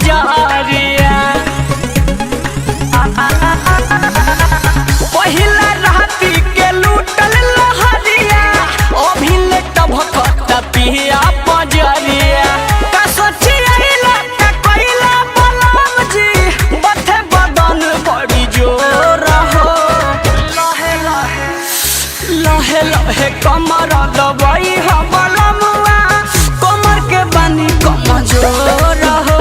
बजारिया पहिला राती के लूटल लहरिया अभिले टभकत पिया बजारिया का सोचिया का कइला बलम जी बथे बदन बड़ी जोर हो लहे लहे लहे लहे कमर दबाई हो बलमुआ कमर के बानी कमजोर हो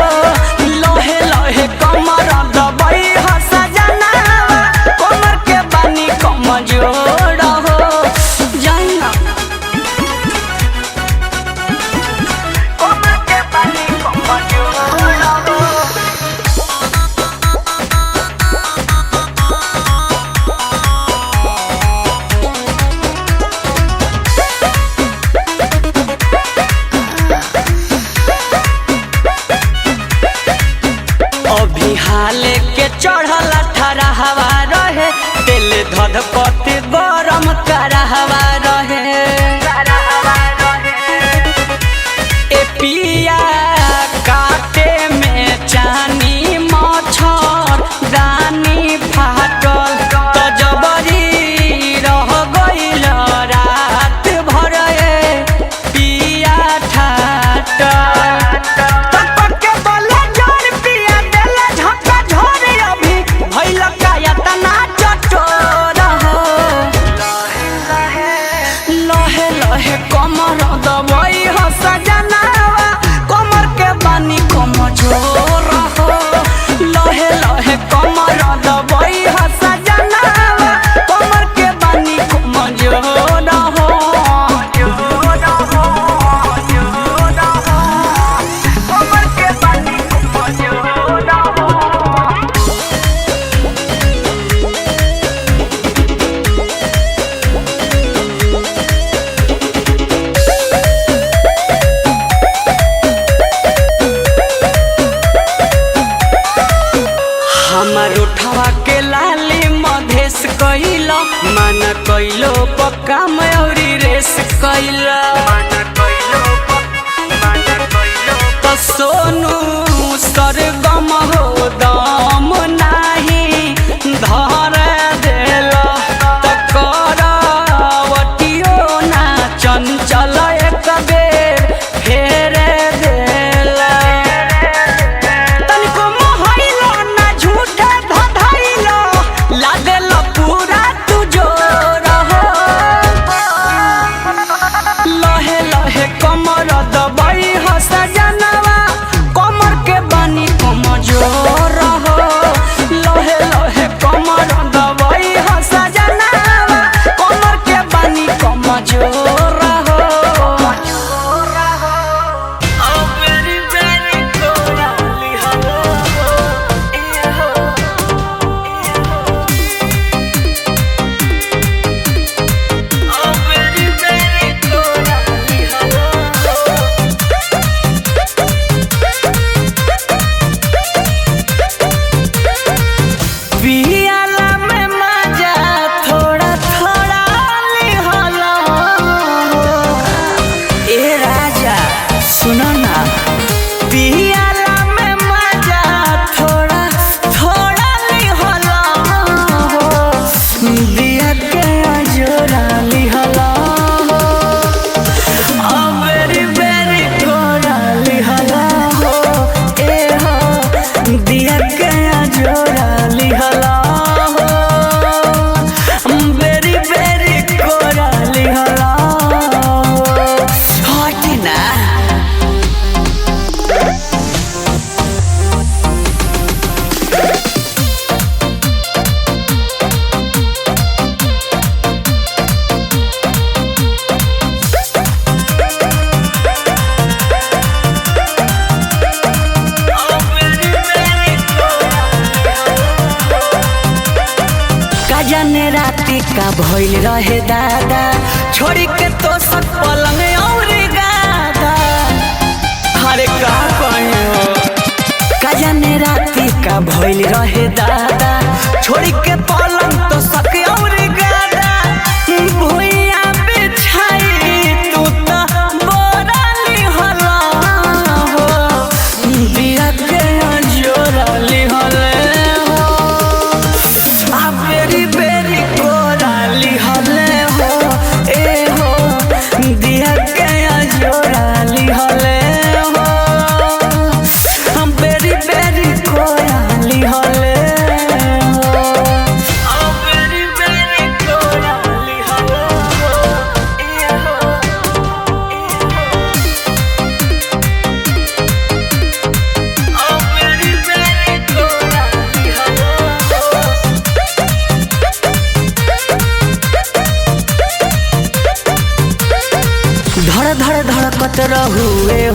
लहे लहे कमर दबाई हो सजना कमर के बानी कमजोर हो जाना कमर के बानी कमजोर हो अभी हाले के चढ़ल ठरा हवा रहे दिल धधकते गरम करा हवा रहे ए पिया काटे में चानी मच्छर दानी फाटल तो जबरी रह गइल रात भर पिया ठाटल तपके बोले जोर पिया देले झक्का झोरे अभी भइल कायतना चटोर हो लहे लहे कमर दबाई हो सजनावा कमर के बानी कमजोर हो लहे लहे कमर दबाई हो सजनावा कमर के बानी कमजोर हो कमर के बानी कमजोर हो हमर उठवा के लाली मधेस कइला मन कइलो पक्का मयूरी रेस कइला तो सोनू सरगम हो दम नाही धर देला त करवटियो ना चंचल एक बेर फेर देला तनिको मोहइलो ना झूठे धधइलो लादेल पूरा तू जोर हो लहे लहे कमर दबाई हो सजनवा कमर के बानी कमजोर हो लहे लहे कमर दबाई हो सजनवा कमर के बानी कमजोर हो Oh very very कोराली हो ए हो Oh very very कोराली हो पियाला में मजा थोड़ा थोड़ा लिहला ए राजा सुनो ना पियाला में मजा थोड़ा थोड़ा लिहला दिया के अजोरा लिहला वेरी वेरी थोड़ा लिहला हो ए हो दिया के अजोरा लिहला वेरी वेरी कोरा लिहला हट ना का जाने राती का भइल रहे दादा छोड़ी के तो सब पलंग और गादा अरे का कहे हो का जाने राती का भइल रहे दादा छोड़ी के पलंग तो सके और गादा भुइया बिछाई तू तो बोरा लिहला हो बिया के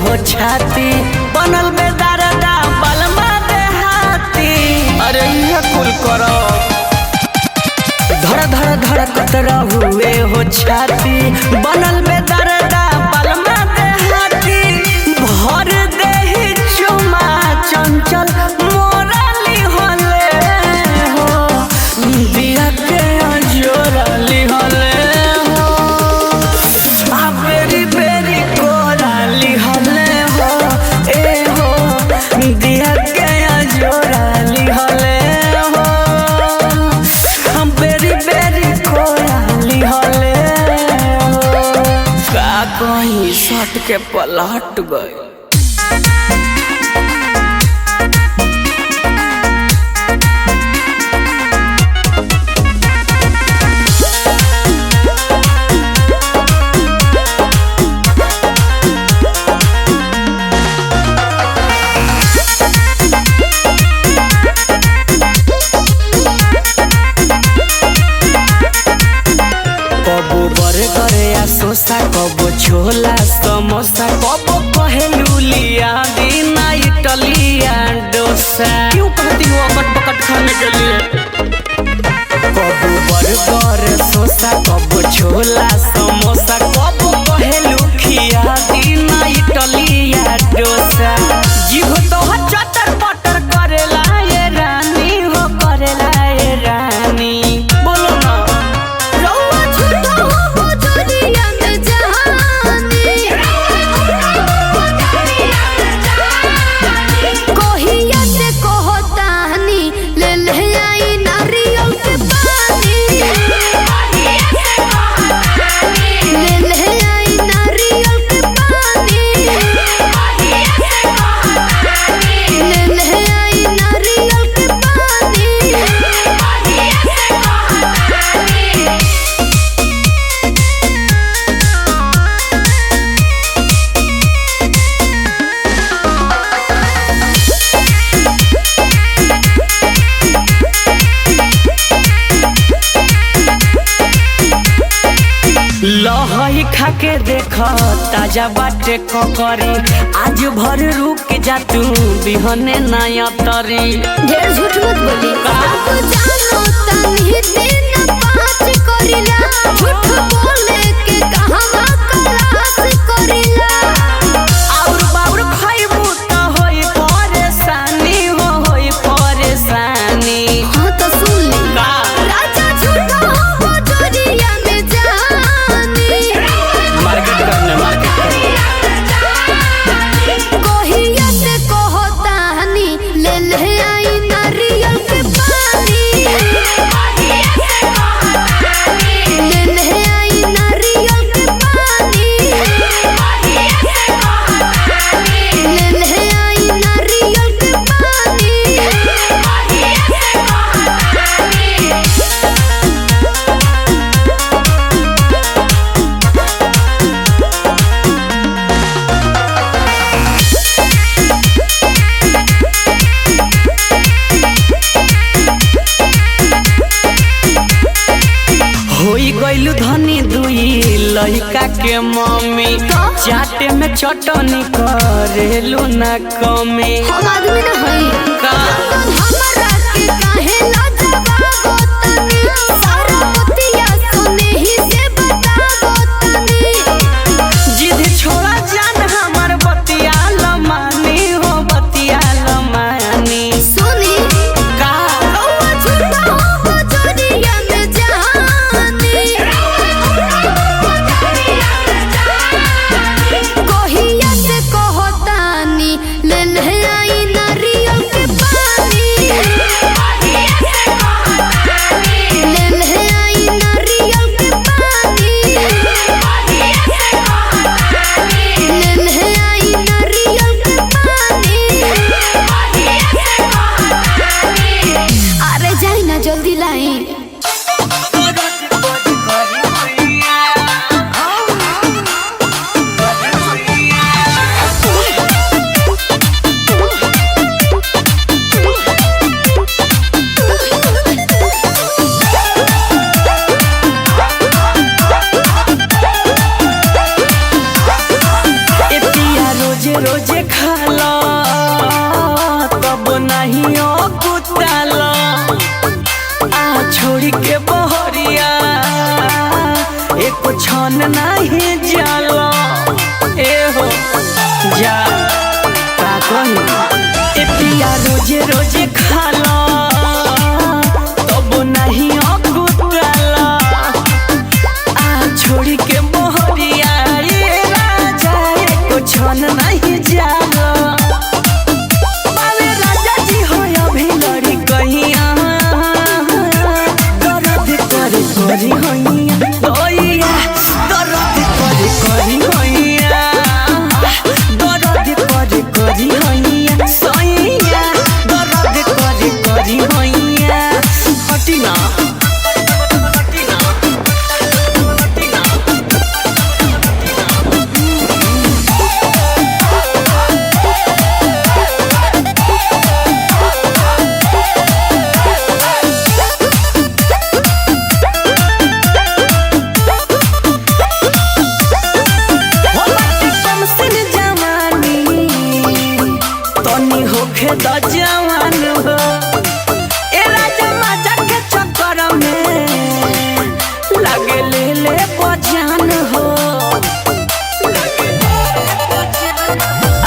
हो छाती बनल बेदारदा बलमा देहाती। अरे ये कुल करो धड़ धड़ धड़कत रहुए हो छाती बनल बेदारदा बलमा देहाती। भर देहि चुमा चंचल मोराली होले हो दिया के जोराली होले हो आ बेरी बेरी कोराली होले हो ए हो दिया के जोराली होले हो हम बेरी बेरी कोराली होले हो। का कहीं सट के पलट गए। कबो बर्गर या सोसा कबो छोला समोसा कबो कहेलू लिया दीना इटलिया डोसा। क्यों कहती हो अकट पकट खाने के लिए। कबो बर्गर सोसा कबो छोला समोसा कबो कहेलू खिया दीना इटलिया डोसा। जीभ तो चटर पटर करेला ये रानी हो करेला ये रानी। बोलो ना लहई खाके देख ताजा बाटे ककरी आज भर रुक जा तू बिहने नया तरी। ढेर झूठ मत बोली जानो तनी दिन पाँच करिला झूठ बोले के कहवा क्लास करिला। और बाउर खइबू त होई परेशानी हो होई परेशानी। हाँ तो सुन ले का राजा झूठा हो जोरिया में जानी मार्केट करने कोहिया से कहतानी ले ले आई नारियल के पानी ले ले आई नारियल के पानी ले ले आई नारियल के पानी। होई गइलू धनी दुई लइका के मम्मी चाटे में चटनी करेलू ना कमी। हम आदमी न हई का हमरा के काहे लाजवाबो तनी सारा बतिया सुने ही से बताबो तनी। जिद छोड़ा जान हमर बतिया लमानी हो बतिया लमानी। सुनी का रउआ झूठा हो जोरिया में जानी कोहिया से कहतानी ले ले आई नारियल होके द जवान हो ए राजा मजा के चक्कर में लगे ले ले बजान हो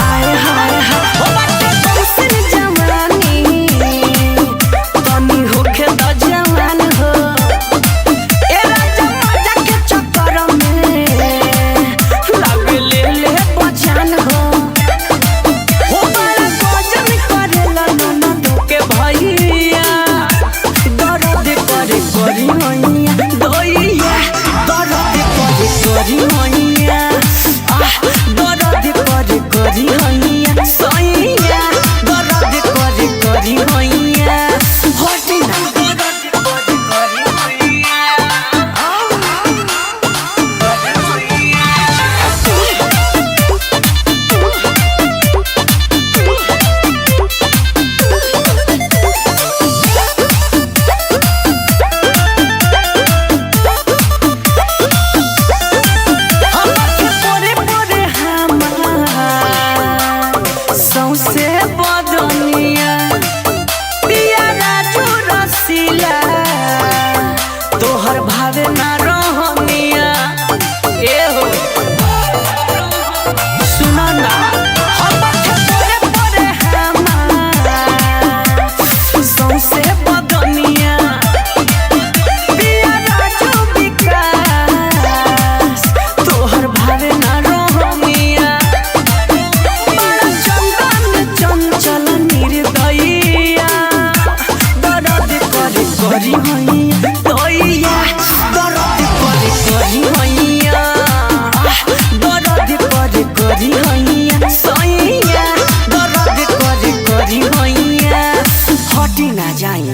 आए हाय हाय ओ बाटे कौन जवानी तनी होके द जवान हो ए राजा मजा के चक्कर में लगे ले ले बजान हो करी होइया दोइया दर्द करी होइया दर्द करी होइया सोइया दर्द करी होइया हटिना दर्द करी होइया से बदनिया पिया राजू रसीला तोहर भावे ना रहनिया ए हो सुना ना हम परे परे हमार सौसे बदनिया पिया राजू विकास तोहर भावे ना रहनिया चंचल निर्दयिया दर्द करी होइया दोइया दर्द करी होइया दर्द करी होइया सोइया दर्द करी होइया हटी ना जाई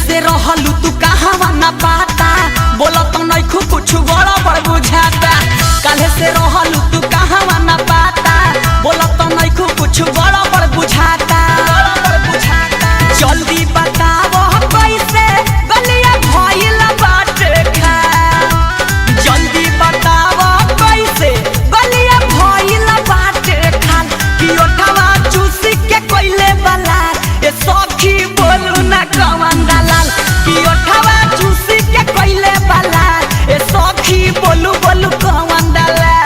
से रहलू तू कहावा ना पाता बोला तो नहीं कुछ बड़ा बड़ बुझाता काले से रहलू तू कहावा ना पाता बोला तो नहीं कुछ बड़ा बड़ बुझाता जल्दी बताओ कैसे गलिया भइल बाटे खा जल्दी बताओ कैसे गलिया भइल बाटे खा कि ओठवा चूसी के कोइले वाला ए सखी बोलू ना कवन दलाल कि ओठवा चूसी के कोइले वाला ए सखी बोलू बोलू कवन दलाल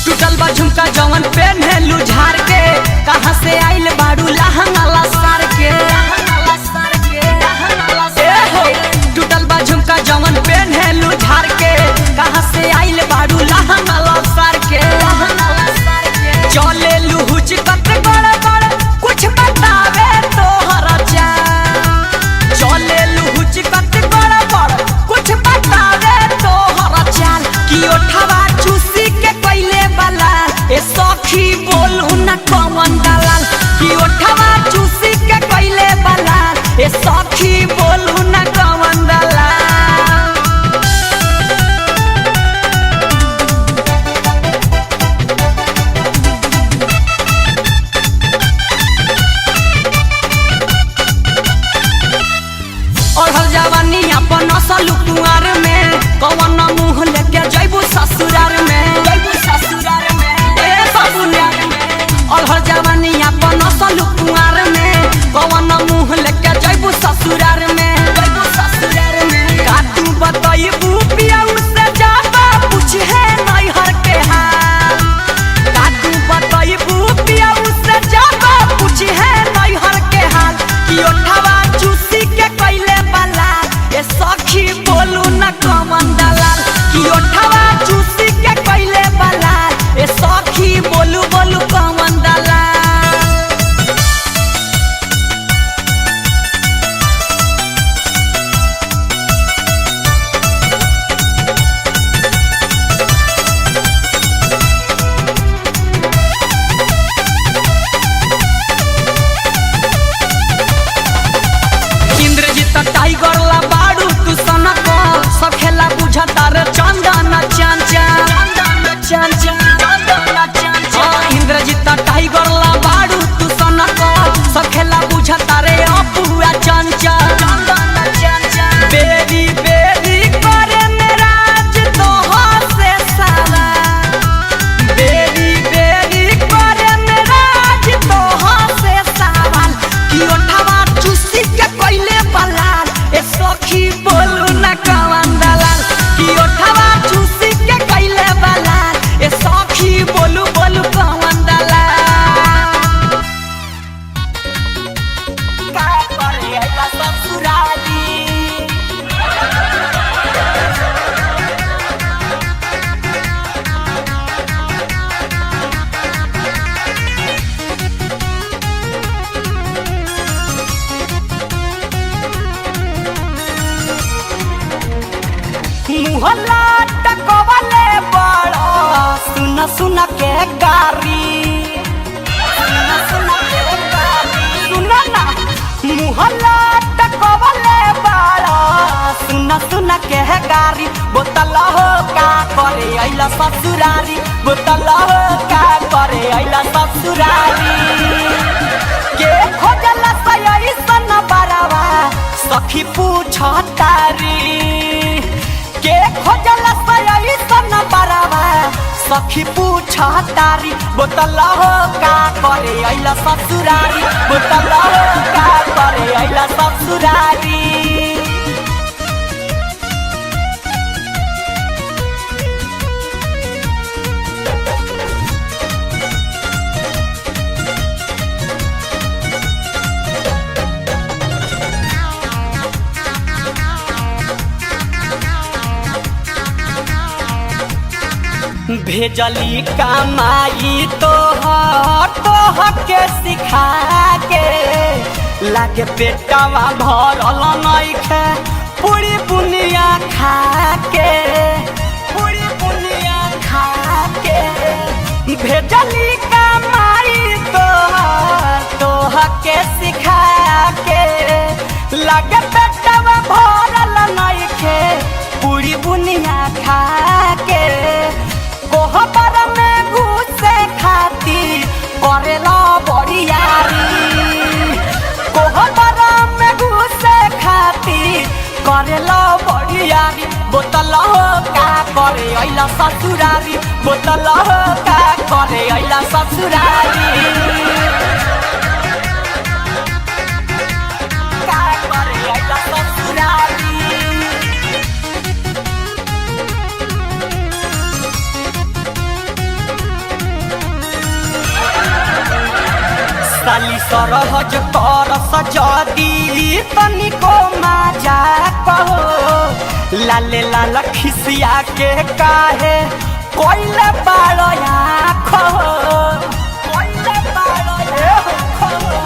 टूटल बा झुमका जवन पेन्हेलू झार के कहां से आइल बाड़ू लहंगा लसार के टूटल बा झुमका जवन पेन्हेलू झार के कहां से आइल बाड़ू लहंगा लसार के चले लुहुच कत बड़ बड़ कुछ बतावे तोहरा चा चले लुहुच कत बड़ बड़ कुछ बतावे तोहरा चाल कि ओठवा चूसी के कोइले वाला ए सखी बोलू ना कवन दलाल कि सुना के गारी सुना ना मुहल्ला टकवले बाड़ा सुना सुना के गारी बोतल हो का करे आइला ससुरारी बोतल हो का करे आइला ससुरारी के खोजला सयई सन बरावा सखी पूछ तारी के खोजला सयई सन बरावा सखी पूछ तारी बोतल हो का करे आइला ससुरारी बोतल हो का करे आइला ससुरारी भेजली कमाई तो के सिखा के लागे पेटवा भरल नइखे पूरी बुनिया खा के पूरी बुनिया खा के भेजली कमाई तो के सिखा के लागे पेटवा भरल नइखे पूरी बुनिया खा के कोहबर में घुसे खाती करेला बरियारी कोहबर में घुसे खाती करेला बरियारी बोतल हो का करे आइला ससुरारी बोतल हो का करे आइला ससुरारी का करे आइला ससुरारी साली सरहज कर सजदी तनिको माजा कहो लाले लाल खिसिया के काहे कोइले बाड़या खहो कोइले बाड़या खहो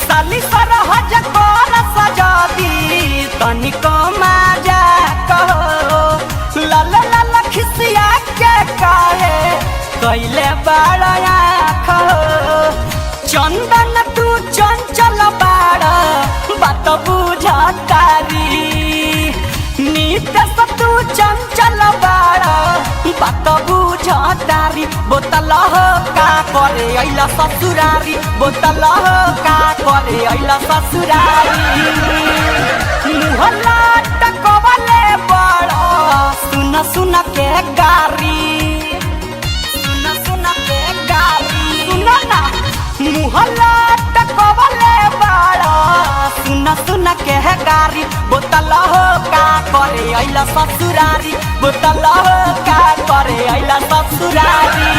साली सरहज कर सजदी तनिको माजा कहो लाले लाल खिसिया के काहे कोइले बाड़या खहो चंदन तू चंचल बाड़ा बात बुझतारी नीत तू चंचल बाड़ा बात बुझतारी बोतल हो का करे आइला ससुरारी बोतल हो का करे आइला ससुरारी मुहल्ला टकवले बाड़ा सुन सुन के गारी सुन सुन के गारी सुन ना मुहल्ला टकवले बाड़ा सुन सुन के गारी बोतल हो का करे आइला ससुरारी बोतल हो का करे आइला ससुरारी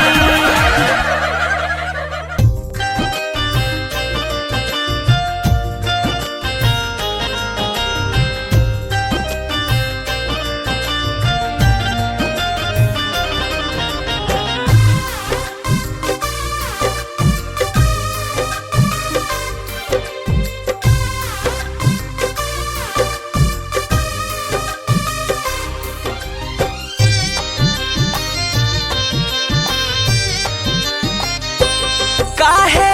काहे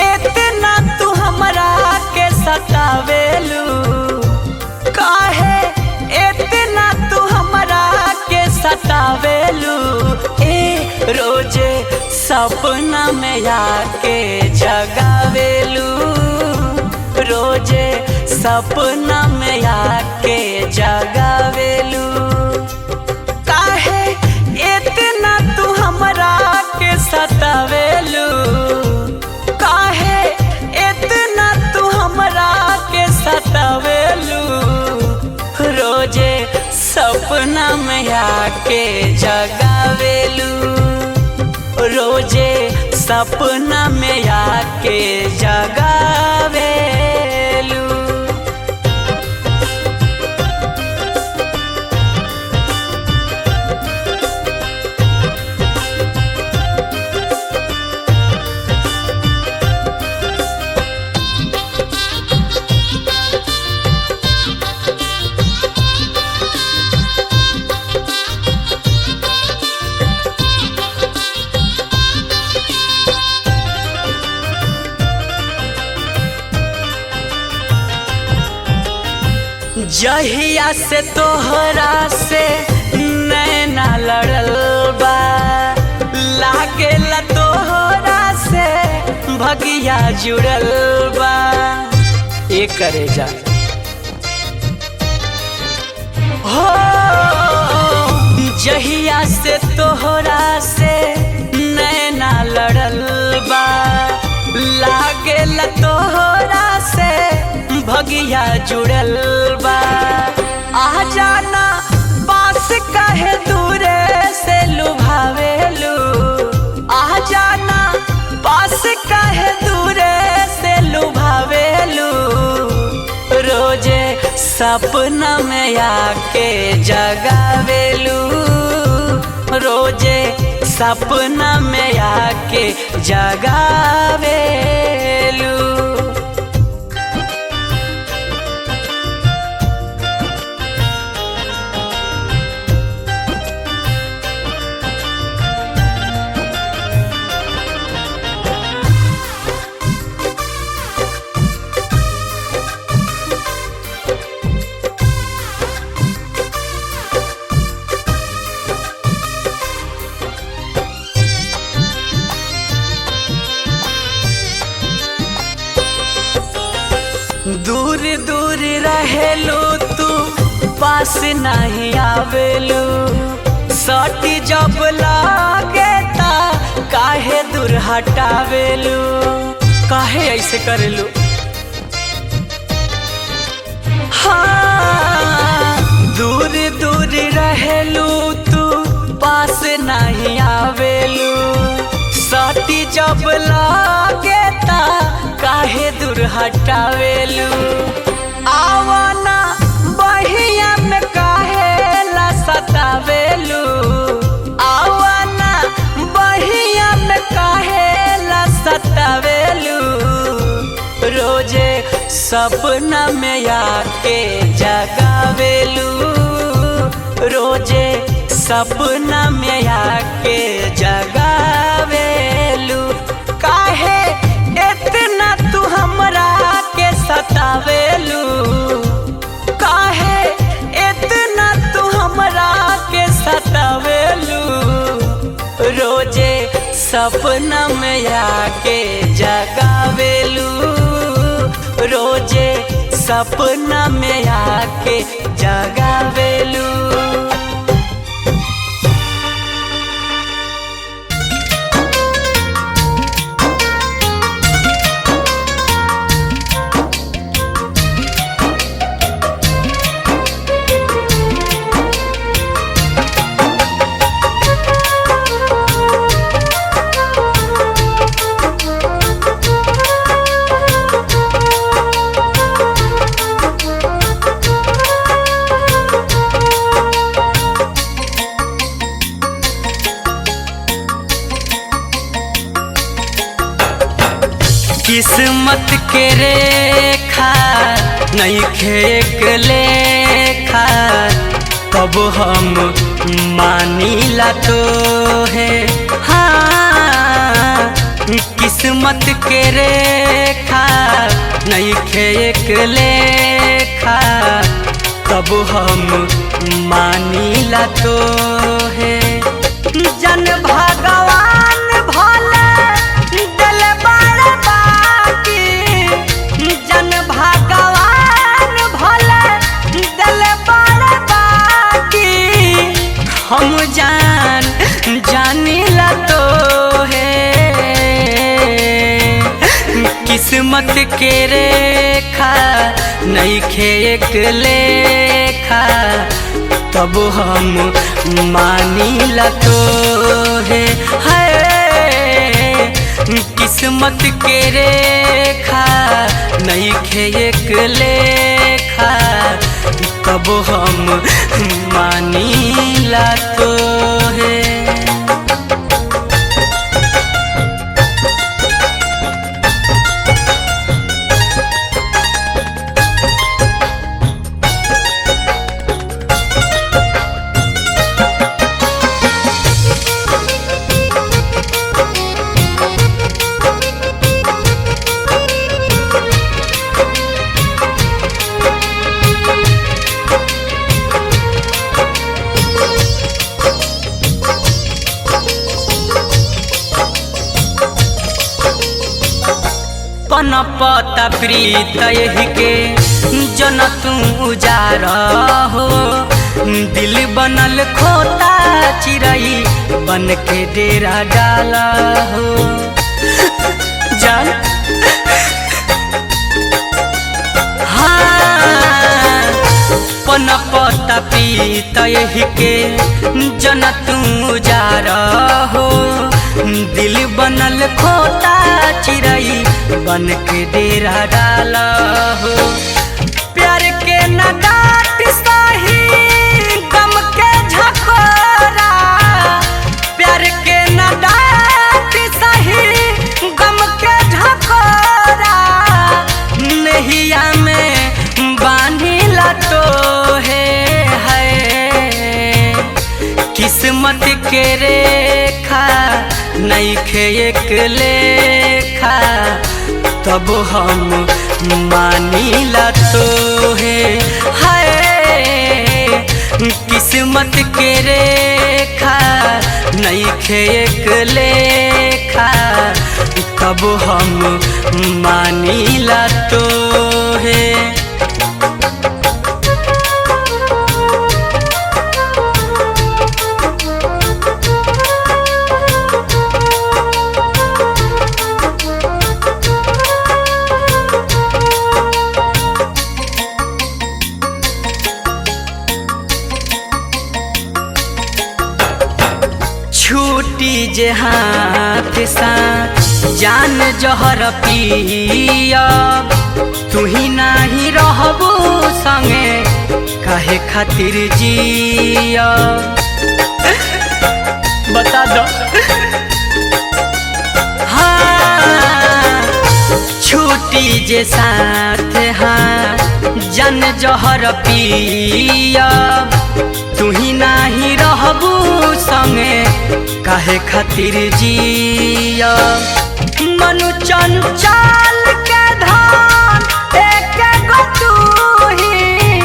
इतना तू हमरा के सतावेलू काहे इतना तू हमरा के सतावेलू ए रोजे सपना में आके जगावेलू रोजे सपना में आके जगावेलू काहे इतना तू हमरा के सतावेलू काहे इतना तू हमरा के सतावेलू रोजे सपना में आके जगावेलू रोजे सपना में आके जगावेलू जहिया से तोहरा से नैना लड़ल बा, लागेला तोहरा से भगिया जुड़ल बा। ए करेजा हो, जहिया से तोहरा से नैना लड़ल बा, लागेला तोहरा से भगिया जुड़ल बा। आ जाना पास काहे दूरे से लुभावेलू, आ जाना पास काहे दूरे से लुभावेलू। रोजे सपना में आके जगावेलू, रोजे सपना में आके जगावेलू। दूर दूर रहेलू तू, पास नहीं आवेलू। सटी जब लागे ता काहे दूर हटावेलू, काहे ऐसे करेलू। हाँ, दूर दूर रहेलू तू, पास नहीं आवेलू। सटी जब लागे ता काहे दूर हटावेलू। आवाना बहिया में काहे ला सतावेलू, आवाना बहिया में काहे ला सतावेलू। रोजे सपना में आके जगावेलू, रोजे सपना में आके जगावेलू। काहे इतना तू हमरा के सतावेलू, काहे इतना तू हमरा के सतावेलू। रोजे सपना में आके जगावेलू, रोजे सपना में आके जगावेलू। किस्मत के रेखा नइखे एक लेखा, कब हम मानीला तो है। हाँ, किस्मत के रेखा नइखे एक लेखा, कब हम मानीला तो है। जन भगवान भले दिल बड़ बाकी, जन भगवान भले दिल बड़ बाकी। हम जानीला तो है। किस्मत के रेखा नइखे एक लेखा, तब हम मानीला तो है। किस्मत के रेखा नइखे एक लेखा, तब हम मानीला तो है। पनपता प्रीत यही के जन तू उजार हो। दिल बनल खोता चिरई बन के डेरा डाला हो। जान हाँ पनपता प्रीत यही के जन तू उजार हो। दिल बनल खोता चिरई बन के डेरा डाला हो। प्यार के न डांट सही गम के झकोरा। प्यार के न डांट सही गम के झकोरा। नैया में बांधिला तो है किस्मत के रेखा नइखे एक लेखा तब हम मानिला तो है किस्मत के रेखा नइखे एक लेखा तब हम मानिला तो है। छूटी जे हाथ साथ जान जहर पिया। तू ही नाही रहबू संगे काहे खातिर जिया। बता दो हाँ छूटी जे साथ हाँ जान जहर पिया। तू ही नाही रहबू संगे काहे खातिर जिया। मनु चंचल के धान एक गो तू ही।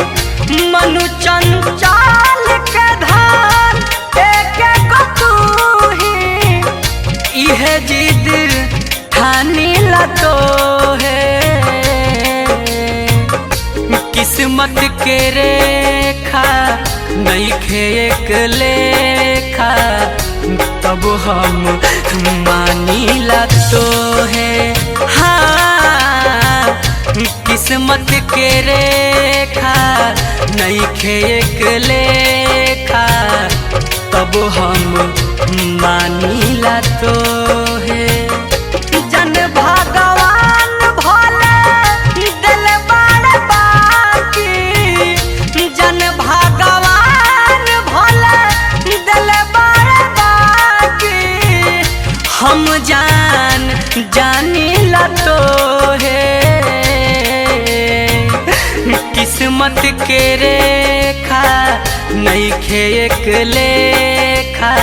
मनु चंचल के धान एक गो तू ही। इहे जिद ठानीला तो है किस्मत के रेखा नइखे एक लेखा तब हम मानिला तो है हाँ किस्मत के रेखा नइखे एक लेखा तब हम मानिला तो है। जन भगवान भोले दिल बड़ बाकी। जन भगवान भोले दिल बड़ बाकी। हम जानिला तो है किस्मत के रेखा नइखे एक लेखा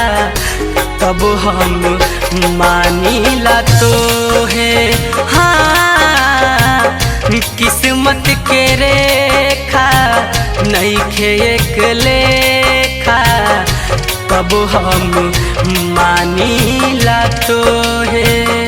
तब हम मानिला तो है हाँ किस्मत के रेखा नइखे एक लेखा तब हम मानिला तो है।